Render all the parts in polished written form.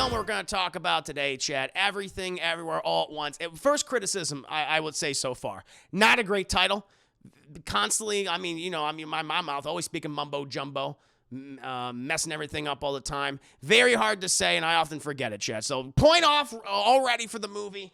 film we're going to talk about today, Chad. Everything, Everywhere, All at Once. First criticism, I would say so far. Not a great title. Constantly, my mouth always speaking mumbo jumbo, messing everything up all the time. Very hard to say, and I often forget it, Chad. So point off already for the movie.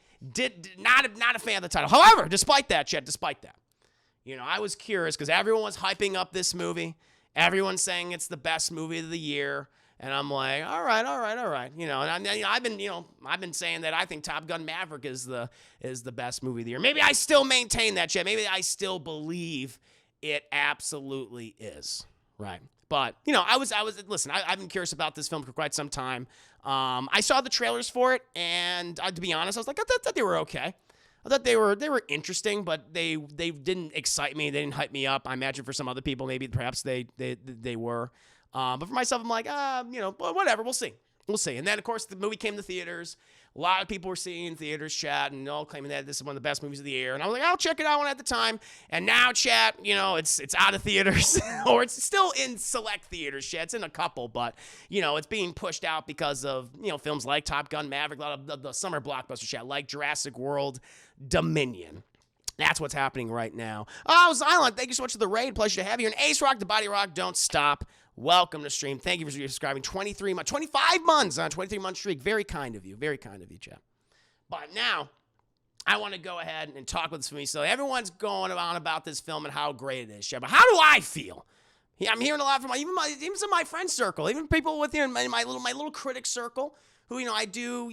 Not a fan of the title. However, despite that, Chad, I was curious because everyone was hyping up this movie. Everyone's saying it's the best movie of the year. And I'm like, all right. I've been saying that I think Top Gun Maverick is the best movie of the year. Maybe I still maintain that, Chad. Maybe I still believe it absolutely is, right? But listen. I've been curious about this film for quite some time. I saw the trailers for it, and to be honest, I was like, I thought they were okay. I thought they were interesting, but they didn't excite me. They didn't hype me up. I imagine for some other people, perhaps they were. But for myself, I'm like, whatever. We'll see. And then, of course, the movie came to theaters. A lot of people were seeing it in theaters, chat, and all claiming that this is one of the best movies of the year. And I was like, I'll check it out one at the time. And now, chat, it's out of theaters, or it's still in select theaters, chat. It's in a couple, but, it's being pushed out because of, films like Top Gun Maverick, a lot of the summer blockbusters, chat, like Jurassic World Dominion. That's what's happening right now. Oh, Xylon, thank you so much for the raid. Pleasure to have you. And Ace Rock, the Body Rock, don't stop. Welcome to stream. Thank you for subscribing. 25 months on a 23-month streak. Very kind of you. Very kind of you, Jeff. But now, I want to go ahead and talk with this movie. So everyone's going on about this film and how great it is, Jeff. But how do I feel? I'm hearing a lot from even some of my friend circle, even people within my little critic circle, who I do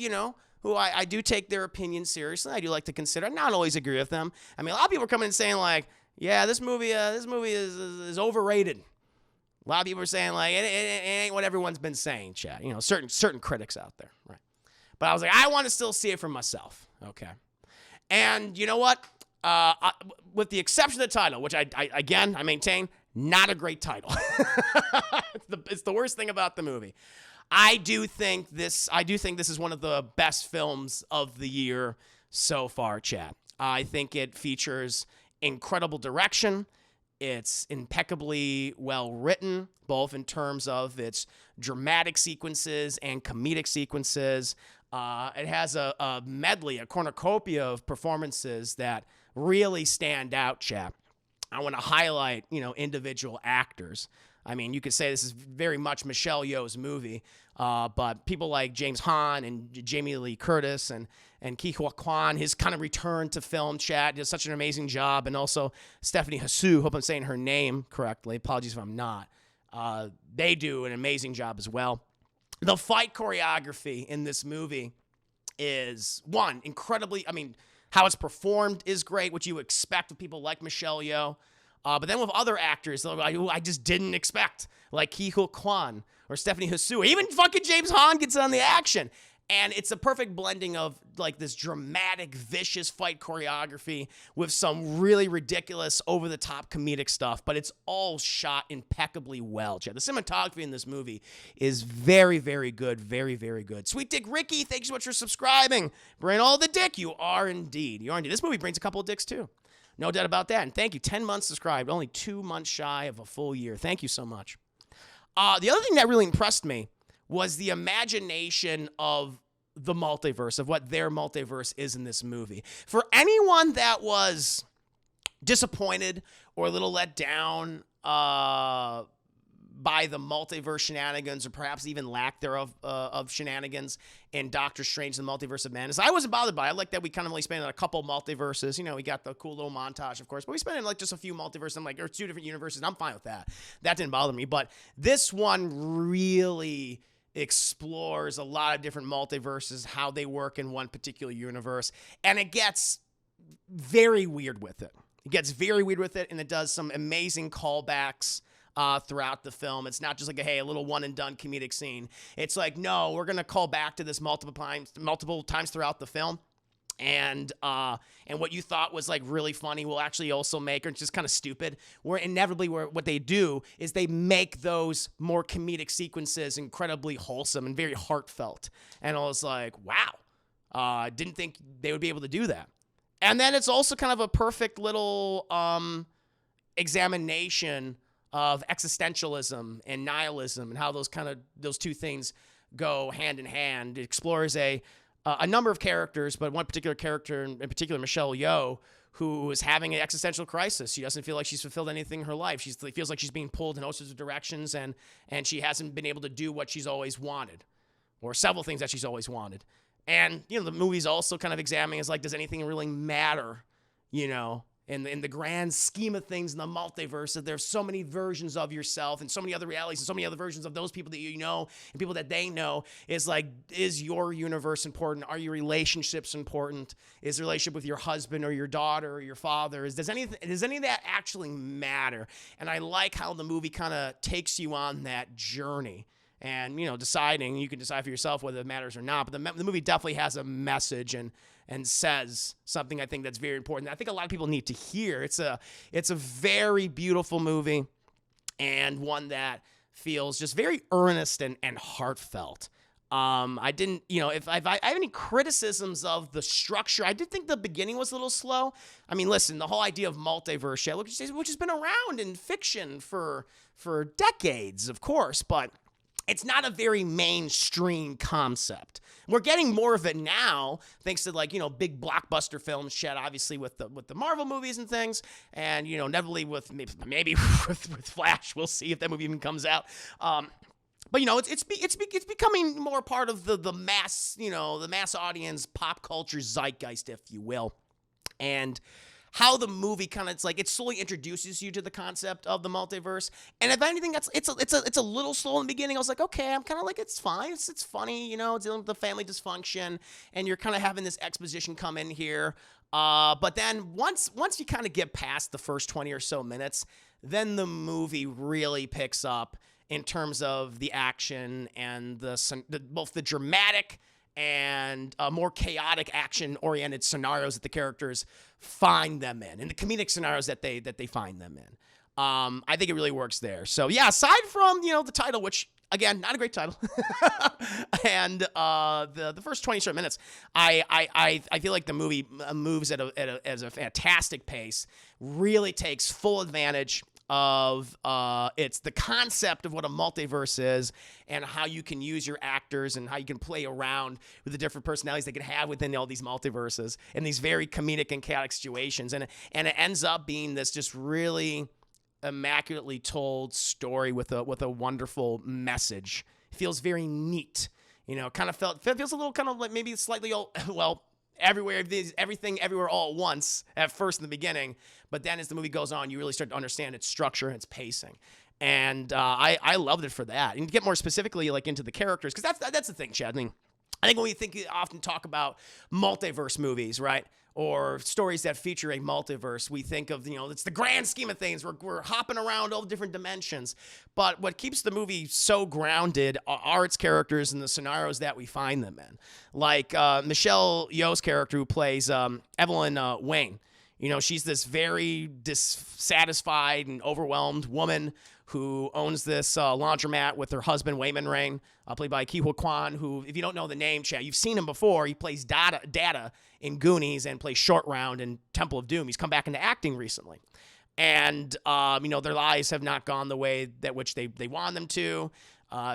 take their opinions seriously. I do like to consider. I not always agree with them. A lot of people are coming and saying like, yeah, this movie is overrated. A lot of people are saying like it ain't what everyone's been saying, Chad. Certain critics out there, right? But I was like, I want to still see it for myself, okay? And you know what? With the exception of the title, which I maintain, not a great title. It's the worst thing about the movie. I do think this is one of the best films of the year so far, Chad. I think it features incredible direction. It's impeccably well written, both in terms of its dramatic sequences and comedic sequences. It has a medley, a cornucopia of performances that really stand out, chap. I want to highlight, individual actors. You could say this is very much Michelle Yeoh's movie, but people like James Hahn and Jamie Lee Curtis and Huy Quan, his kind of return to film, chat, does such an amazing job. And also Stephanie Hsu, hope I'm saying her name correctly. Apologies if I'm not. They do an amazing job as well. The fight choreography in this movie is, one, incredibly, how it's performed is great, which you expect with people like Michelle Yeoh. But then with other actors who I just didn't expect, like Huy Quan or Stephanie Hsu, even fucking James Hahn gets on the action. And it's a perfect blending of like this dramatic, vicious fight choreography with some really ridiculous, over-the-top comedic stuff. But it's all shot impeccably well, Chad. The cinematography in this movie is very, very good. Very, very good. Sweet Dick Ricky, thanks so much for subscribing. Bring all the dick. You are indeed. This movie brings a couple of dicks too. No doubt about that. And thank you. 10 months subscribed. Only 2 months shy of a full year. Thank you so much. The other thing that really impressed me was the imagination of the multiverse, of what their multiverse is in this movie. For anyone that was disappointed or a little let down by the multiverse shenanigans, or perhaps even lack thereof of shenanigans in Doctor Strange and the Multiverse of Madness, I wasn't bothered by it. I like that we kind of only spent a couple multiverses. We got the cool little montage, of course, but we spent like just a few multiverses, or 2 different universes. I'm fine with that. That didn't bother me. But this one really explores a lot of different multiverses, how they work in one particular universe, and it gets very weird with it. And it does some amazing callbacks throughout the film. It's not just like a little one and done comedic scene. It's like, no, we're gonna call back to this multiple times throughout the film. And what you thought was like really funny will actually also make, or it's just kind of stupid, where inevitably what they do is they make those more comedic sequences incredibly wholesome and very heartfelt. And I was like, wow, didn't think they would be able to do that. And then it's also kind of a perfect little examination of existentialism and nihilism and how those two things go hand in hand. It explores a number of characters, but one particular character in particular, Michelle Yeoh, who is having an existential crisis. She doesn't feel like she's fulfilled anything in her life. She feels like she's being pulled in all sorts of directions, and she hasn't been able to do what she's always wanted, or several things that she's always wanted. And, the movie's also kind of examining is like, does anything really matter, in the grand scheme of things in the multiverse, that there's so many versions of yourself and so many other realities and so many other versions of those people that you know and people that they know. Is like, is your universe important? Are your relationships important? Is the relationship with your husband or your daughter or your father? Does any of that actually matter? And I like how the movie kind of takes you on that journey. And, deciding, you can decide for yourself whether it matters or not. But the movie definitely has a message and says something I think that's very important. I think a lot of people need to hear. It's a very beautiful movie, and one that feels just very earnest and heartfelt. I didn't, if I have any criticisms of the structure, I did think the beginning was a little slow. I mean, listen, the whole idea of multiverse, which has been around in fiction for decades, of course, but it's not a very mainstream concept. We're getting more of it now, thanks to big blockbuster films, obviously with the Marvel movies and things, and inevitably with maybe with Flash. We'll see if that movie even comes out. But it's becoming more part of the mass, the mass audience, pop culture zeitgeist, if you will, and how the movie kind of, it slowly introduces you to the concept of the multiverse. And if anything, it's a little slow in the beginning. I was like, okay, I'm kind of like, it's fine. It's funny, dealing with the family dysfunction, and you're kind of having this exposition come in here. But then once you kind of get past the first 20 or so minutes, then the movie really picks up in terms of the action and both the dramatic and more chaotic action-oriented scenarios that the characters find them in, and the comedic scenarios that they find them in. I think it really works there. So yeah, aside from the title, which again, not a great title, and the first 20 short minutes, I feel like the movie moves at a fantastic pace. Really takes full advantage of it's the concept of what a multiverse is, and how you can use your actors and how you can play around with the different personalities they can have within all these multiverses and these very comedic and chaotic situations. And it ends up being this just really immaculately told story with a wonderful message. It feels very neat. Feels a little kind of like maybe slightly everything everywhere all at once at first in the beginning, but then as the movie goes on, you really start to understand its structure and its pacing. And I loved it for that. And to get more specifically into the characters, because that's the thing, Chad. I think when we often talk about multiverse movies, right, or stories that feature a multiverse, we think of, it's the grand scheme of things. We're hopping around all the different dimensions. But what keeps the movie so grounded are its characters and the scenarios that we find them in. Like Michelle Yeoh's character, who plays Evelyn Wayne. She's this very dissatisfied and overwhelmed woman who owns this laundromat with her husband, Wayman Rain, played by Huy Quan, who, if you don't know the name, Chad, you've seen him before. He plays Data in Goonies and plays Short Round in Temple of Doom. He's come back into acting recently. And, their lives have not gone the way that which they want them to.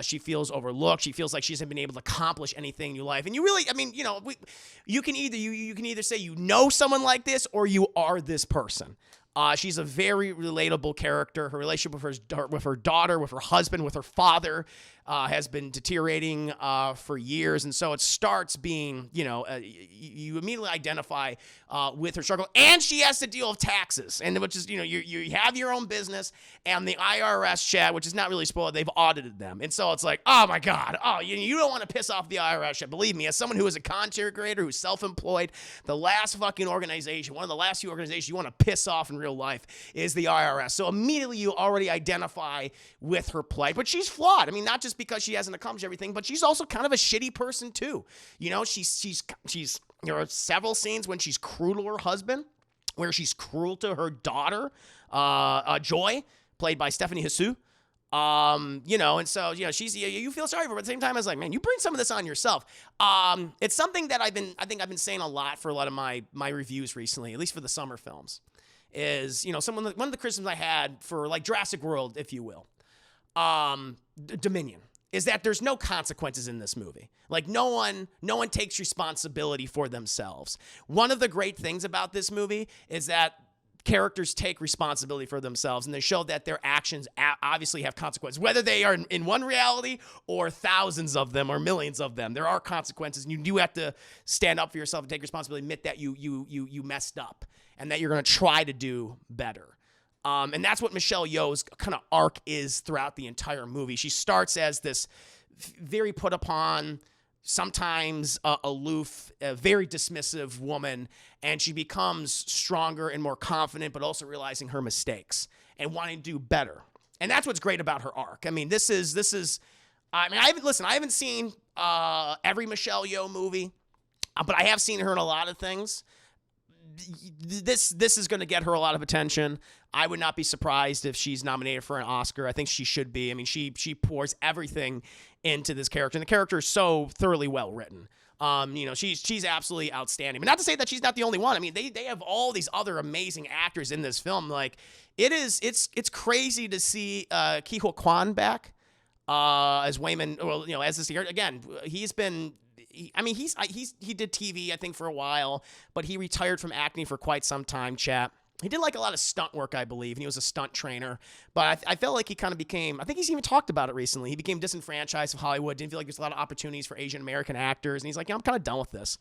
She feels overlooked. She feels like she hasn't been able to accomplish anything in your life. And you really, you can either say someone like this or you are this person. She's a very relatable character. Her relationship with her daughter, with her husband, with her father has been deteriorating for years. And so it starts being, you immediately identify with her struggle. And she has to deal with taxes, and which is, you have your own business, and the IRS, Chad, which is not really spoiled, they've audited them. And so it's like, oh my God, you don't want to piss off the IRS, Chad. Believe me, as someone who is a content creator, who's self-employed, the last fucking organization, one of the last few organizations you want to piss off in real life is the IRS. So immediately you already identify with her plight. But she's flawed. Not just because she hasn't accomplished everything, but she's also kind of a shitty person too. She's there are several scenes when she's cruel to her husband, where she's cruel to her daughter, Joy, played by Stephanie Hsu. And so, she's, you feel sorry for her, but at the same time, it's like, man, you bring some of this on yourself. It's something that I've been saying a lot for a lot of my reviews recently, at least for the summer films, is, one of the criticisms I had for Jurassic World, if you will, Dominion. is that there's no consequences in this movie. Like no one takes responsibility for themselves. One of the great things about this movie is that characters take responsibility for themselves, and they show that their actions obviously have consequences, whether they are in one reality or thousands of them or millions of them. There are consequences, and you do have to stand up for yourself and take responsibility, admit that you messed up, and that you're going to try to do better. And that's what Michelle Yeoh's kind of arc is throughout the entire movie. She starts as this very put upon, sometimes aloof, very dismissive woman, and she becomes stronger and more confident, but also realizing her mistakes and wanting to do better. And that's what's great about her arc. I mean, this is. I mean, I haven't seen every Michelle Yeoh movie, but I have seen her in a lot of things. This is going to get her a lot of attention. I would not be surprised if she's nominated for an Oscar. I think she should be. I mean, she pours everything into this character, and the character is so thoroughly well written. She's absolutely outstanding. But not to say that she's not the only one. I mean, they have all these other amazing actors in this film. Like, it's crazy to see Huy Quan back as Wayman. Well, as this year again, he's been. He did TV, I think, for a while, but he retired from acting for quite some time, chat. He did like a lot of stunt work, I believe, and he was a stunt trainer. But I felt like he kind of became, I think he's even talked about it recently. He became disenfranchised of Hollywood, didn't feel like there's a lot of opportunities for Asian American actors. And he's like, I'm kind of done with this.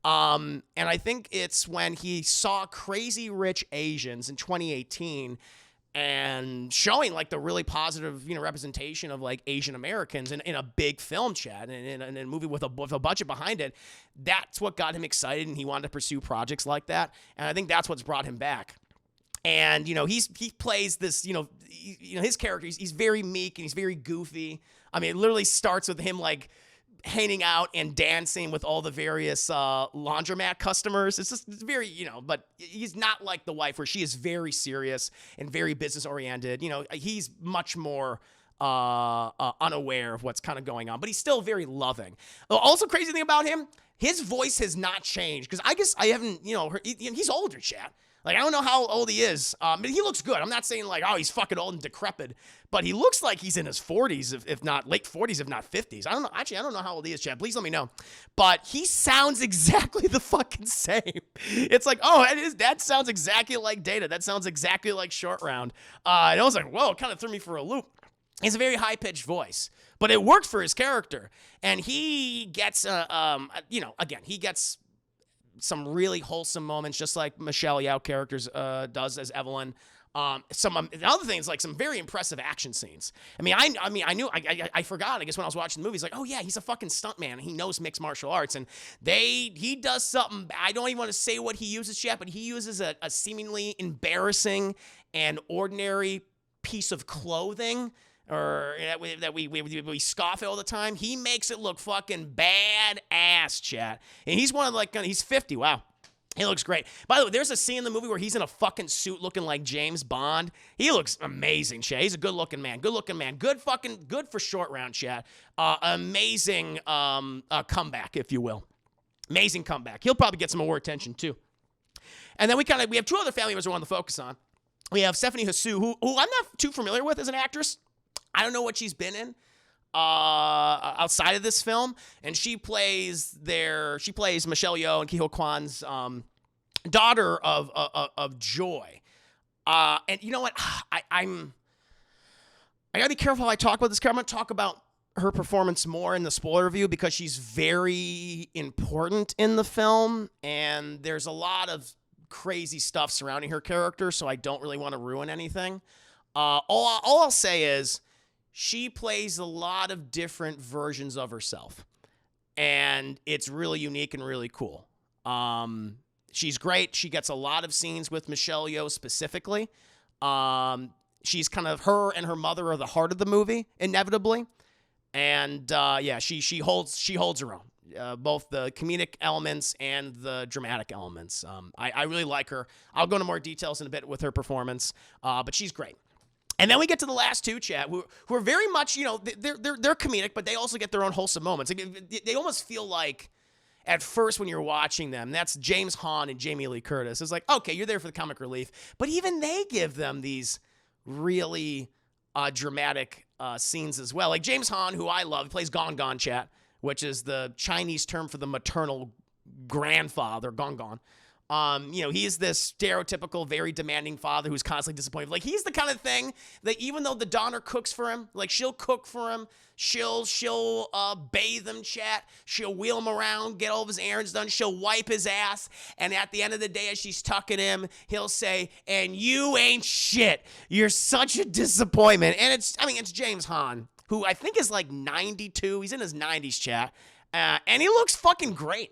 And I think it's when he saw Crazy Rich Asians in 2018 and showing like the really positive, representation of like Asian Americans in a big film, chat, and in a movie with a budget behind it. That's what got him excited, and he wanted to pursue projects like that. And I think that's what's brought him back. And, he plays this, his character, he's very meek and he's very goofy. I mean, it literally starts with him like hanging out and dancing with all the various laundromat customers. It's very, but he's not like the wife where she is very serious and very business oriented. He's much more unaware of what's kind of going on, but he's still very loving. Also, crazy thing about him, his voice has not changed because I guess I haven't, he's older, chat. Like, I don't know how old he is, but he looks good. I'm not saying like, oh, he's fucking old and decrepit, but he looks like he's in his 40s, if not late 40s, if not 50s. I don't know. Actually, I don't know how old he is, Chad. Please let me know. But he sounds exactly the fucking same. It's like, oh, that sounds exactly like Data. That sounds exactly like Short Round. And I was like, whoa, it kind of threw me for a loop. It's a very high-pitched voice, but it worked for his character. And he gets, he gets some really wholesome moments, just like Michelle Yeoh characters does as Evelyn. Some other things, like some very impressive action scenes. I forgot. I guess when I was watching the movie, it's like, oh yeah, he's a fucking stuntman. He knows mixed martial arts, and he does something. I don't even want to say what he uses yet, but he uses a seemingly embarrassing and ordinary piece of clothing, or that we scoff at all the time. He makes it look fucking badass, chat. And he's he's 50. Wow. He looks great. By the way, there's a scene in the movie where he's in a fucking suit looking like James Bond. He looks amazing, chat. He's a good-looking man. Good for Short Round, chat. Amazing comeback, if you will. Amazing comeback. He'll probably get some more attention, too. And then we have two other family members we want to focus on. We have Stephanie Hsu, who I'm not too familiar with as an actress. I don't know what she's been in outside of this film, and she plays Michelle Yeoh and Huy Quan's daughter of Joy. And you know what? I gotta be careful how I talk about this character. I'm gonna talk about her performance more in the spoiler review because she's very important in the film, and there's a lot of crazy stuff surrounding her character, so I don't really want to ruin anything. All I'll say is, she plays a lot of different versions of herself, and it's really unique and really cool. She's great. She gets a lot of scenes with Michelle Yeoh specifically. She's kind of, her and her mother are the heart of the movie, inevitably. And she holds her own, both the comedic elements and the dramatic elements. I really like her. I'll go into more details in a bit with her performance, but she's great. And then we get to the last two, chat, who are very much, they're comedic, but they also get their own wholesome moments. They almost feel like, at first when you're watching them, that's James Hahn and Jamie Lee Curtis. It's like, okay, you're there for the comic relief, but even they give them these really dramatic scenes as well. Like James Hahn, who I love, plays Gong Gong, chat, which is the Chinese term for the maternal grandfather, Gong Gong. He's this stereotypical, very demanding father who's constantly disappointed. Like, he's the kind of thing that even though the daughter cooks for him, like, she'll cook for him, she'll bathe him, chat, she'll wheel him around, get all of his errands done, she'll wipe his ass, and at the end of the day, as she's tucking him, he'll say, "And you ain't shit. You're such a disappointment." And it's James Hahn, who I think is like 92. He's in his 90s, chat, and he looks fucking great.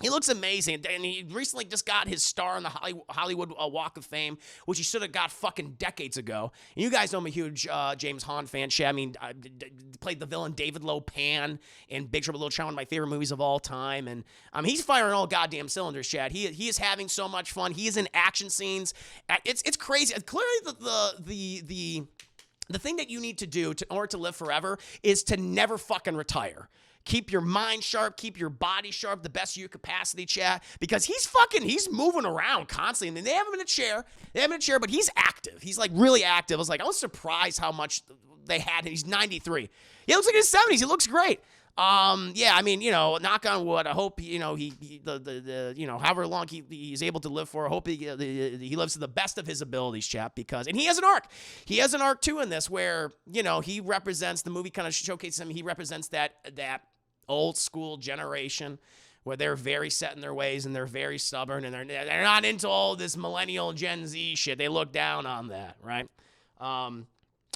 He looks amazing, and he recently just got his star on the Hollywood Walk of Fame, which he should have got fucking decades ago. And you guys know I'm a huge James Hahn fan. I played the villain David Lopan in Big Trouble in Little China, one of my favorite movies of all time. And he's firing all goddamn cylinders, Chad. He is having so much fun. He is in action scenes. It's crazy. Clearly, the thing that you need to do in order to live forever is to never fucking retire. Keep your mind sharp, keep your body sharp, the best of your capacity, chat, because he's moving around constantly. And they have him in a chair, but he's active. He's like really active. I was surprised how much they had him. He's 93. He looks like in his 70s. He looks great. Knock on wood. I hope, however long he's able to live for, I hope he lives to the best of his abilities, chap, and he has an arc. He has an arc too in this where, he represents, the movie kind of showcases him. He represents that old school generation where they're very set in their ways and they're very stubborn and they're not into all this millennial Gen Z shit. They look down on that, right? And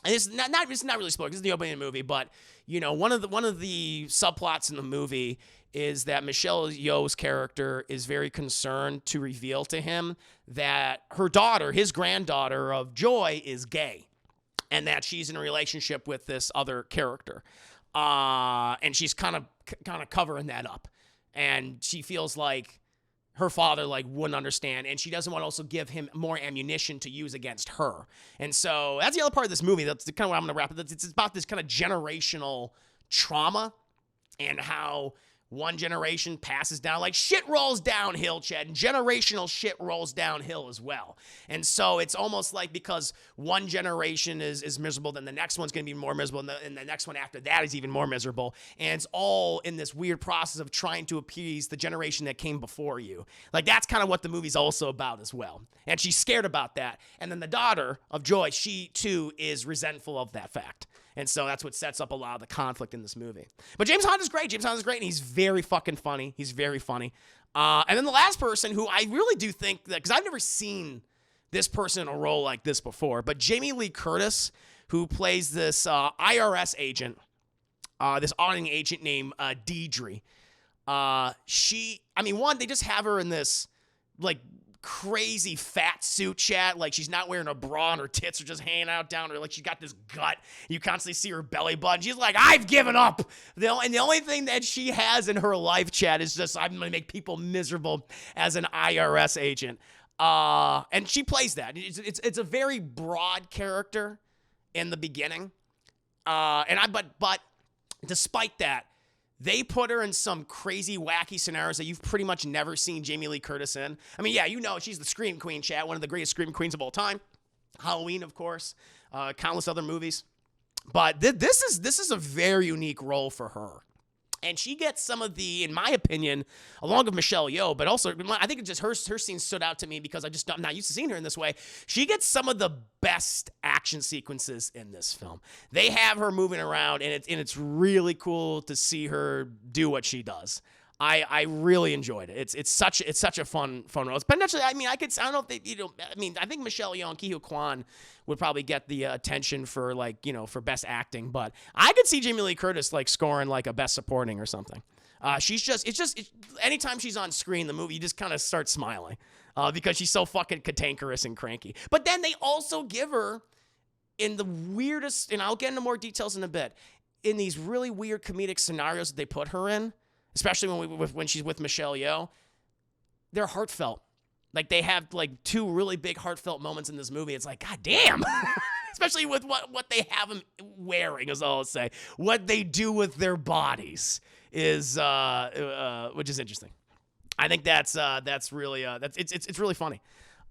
it's not really spoiled because it's the opening of the movie, but one of the subplots in the movie is that Michelle Yeoh's character is very concerned to reveal to him that her daughter, his granddaughter of Joy, is gay, and that she's in a relationship with this other character, and she's kind of covering that up, and she feels like her father wouldn't understand, and she doesn't want to also give him more ammunition to use against her. And so that's the other part of this movie. That's kind of what I'm going to wrap it. It's about this kind of generational trauma and how one generation passes down, shit rolls downhill, Chad, and generational shit rolls downhill as well. And so it's almost like because one generation is miserable, then the next one's going to be more miserable, and the next one after that is even more miserable. And it's all in this weird process of trying to appease the generation that came before you. That's kind of what the movie's also about as well. And she's scared about that. And then the daughter of Joy, she too is resentful of that fact. And so that's what sets up a lot of the conflict in this movie. But James Hahn is great. And he's very fucking funny. He's very funny. And then the last person who I really do think that, because I've never seen this person in a role like this before, but Jamie Lee Curtis, who plays this IRS agent, this auditing agent named Deidre. They just have her in this, crazy fat suit, chat. She's not wearing a bra and her tits are just hanging out down her. She's got this gut. You constantly see her belly button. She's like, I've given up. And the only thing that she has in her life, chat, is just, I'm going to make people miserable as an IRS agent. And she plays that. It's a very broad character in the beginning. But despite that, they put her in some crazy, wacky scenarios that you've pretty much never seen Jamie Lee Curtis in. She's the Scream Queen, chat, one of the greatest Scream Queens of all time. Halloween, of course, countless other movies. But this is a very unique role for her. And she gets some of the, in my opinion, along with Michelle Yeoh, but also, I think it just her scene stood out to me because I'm not used to seeing her in this way. She gets some of the best action sequences in this film. They have her moving around, and it's really cool to see her do what she does. I really enjoyed it. It's such a fun role. But actually, I don't know if they, I think Michelle Yeoh and Kwan would probably get the attention for for best acting, but I could see Jamie Lee Curtis scoring a best supporting or something. Anytime she's on screen, the movie, you just kind of start smiling because she's so fucking cantankerous and cranky. But then they also give her in the weirdest, and I'll get into more details in a bit, in these really weird comedic scenarios that they put her in. Especially when she's with Michelle Yeoh, they're heartfelt. They have two really big heartfelt moments in this movie. It's god damn. Especially with what they have them wearing, is all I'll say. What they do with their bodies is, which is interesting. I think that's really it's really funny.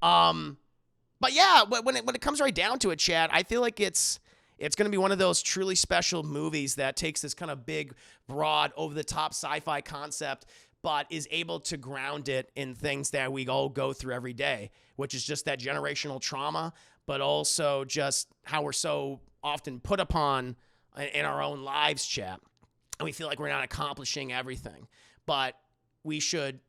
But yeah, when it comes right down to it, Chad, I feel like it's it's going to be one of those truly special movies that takes this kind of big, broad, over-the-top sci-fi concept, but is able to ground it in things that we all go through every day, which is just that generational trauma, but also just how we're so often put upon in our own lives, chat. And we feel like we're not accomplishing everything. But we should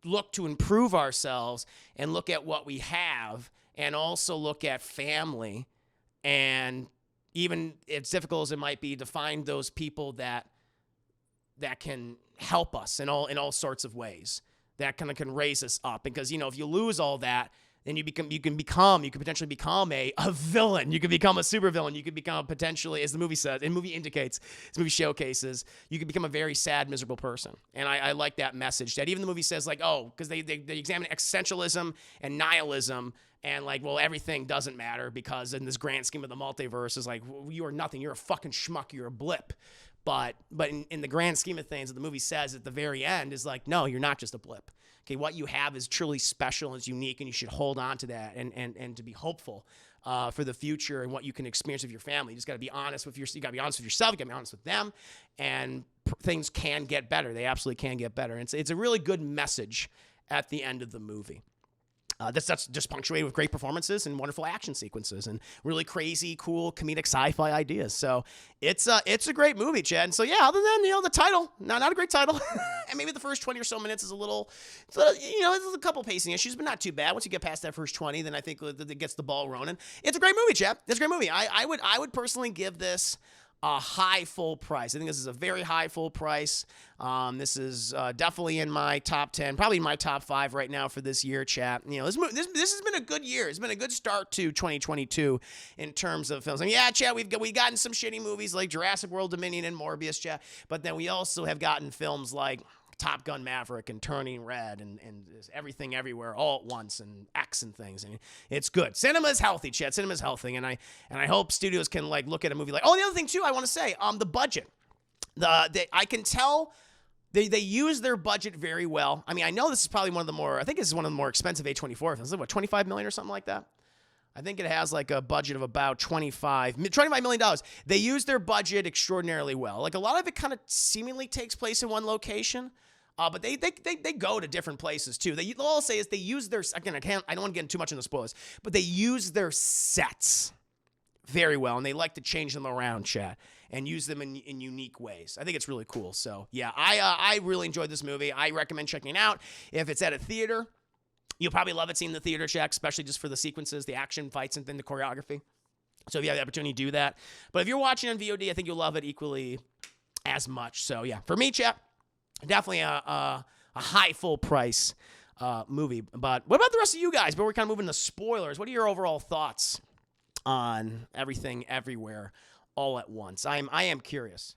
look to improve ourselves and look at what we have, and also look at family, and even as difficult as it might be, to find those people that can help us in all sorts of ways, that kind of can raise us up. Because, if you lose all that, then you can potentially become a villain. You can become a supervillain. You could become potentially, as the movie says, and the movie indicates, this movie showcases, you could become a very sad, miserable person. And I like that message. That even the movie says, like, because they examine existentialism and nihilism, and like, well, everything doesn't matter because in this grand scheme of the multiverse is like, well, you are nothing. You're a fucking schmuck. You're a blip. But in the grand scheme of things, that the movie says at the very end is like, no, you're not just a blip. Okay, what you have is truly special and is unique, and you should hold on to that and to be hopeful for the future and what you can experience with your family. You just got to be honest with you got to be honest with yourself. You got to be honest with them, and things can get better. They absolutely can get better. And it's a really good message at the end of the movie. That's just punctuated with great performances and wonderful action sequences and really crazy, cool, comedic sci-fi ideas. So it's a great movie, Chad. And so yeah, other than the title, not a great title, and maybe the first 20 or so minutes is a little, there's a couple pacing issues, but not too bad. Once you get past that first 20, then I think it gets the ball rolling. It's a great movie, Chad. It's a great movie. I would personally give this a high full price. I think this is a very high full price. This is definitely in my top 10, probably my top 5 right now for this year, chat. This has been a good year. It's been a good start to 2022 in terms of films. I mean, yeah, chat, we've gotten some shitty movies like Jurassic World Dominion and Morbius, chat, but then we also have gotten films like Top Gun Maverick and Turning Red and Everything Everywhere All at Once and X and things. I mean, it's good. Cinema is healthy, Chet. Cinema is healthy, and I hope studios can like look at a movie like. Oh, the other thing too, I want to say, the budget. I can tell they use their budget very well. I mean, I know this is probably one of the more. I think this is one of the more expensive A24 films. What, $25 million or something like that? I think it has like a budget of about $25 million. They use their budget extraordinarily well. Like a lot of it kind of seemingly takes place in one location. But they go to different places too. All I'll say is they use their, again, I don't want to get into too much in the spoilers, but they use their sets very well, and they like to change them around, chat, and use them in unique ways. I think it's really cool. So yeah, I really enjoyed this movie. I recommend checking it out. If it's at a theater, you'll probably love it seeing the theater, chat, especially just for the sequences, the action fights, and then the choreography. So if you have the opportunity, do that. But if you're watching on VOD, I think you'll love it equally as much. So yeah, for me, chat, definitely a high full price movie. But what about the rest of you guys? But we're kind of moving to spoilers. What are your overall thoughts on Everything Everywhere All at Once? I am curious.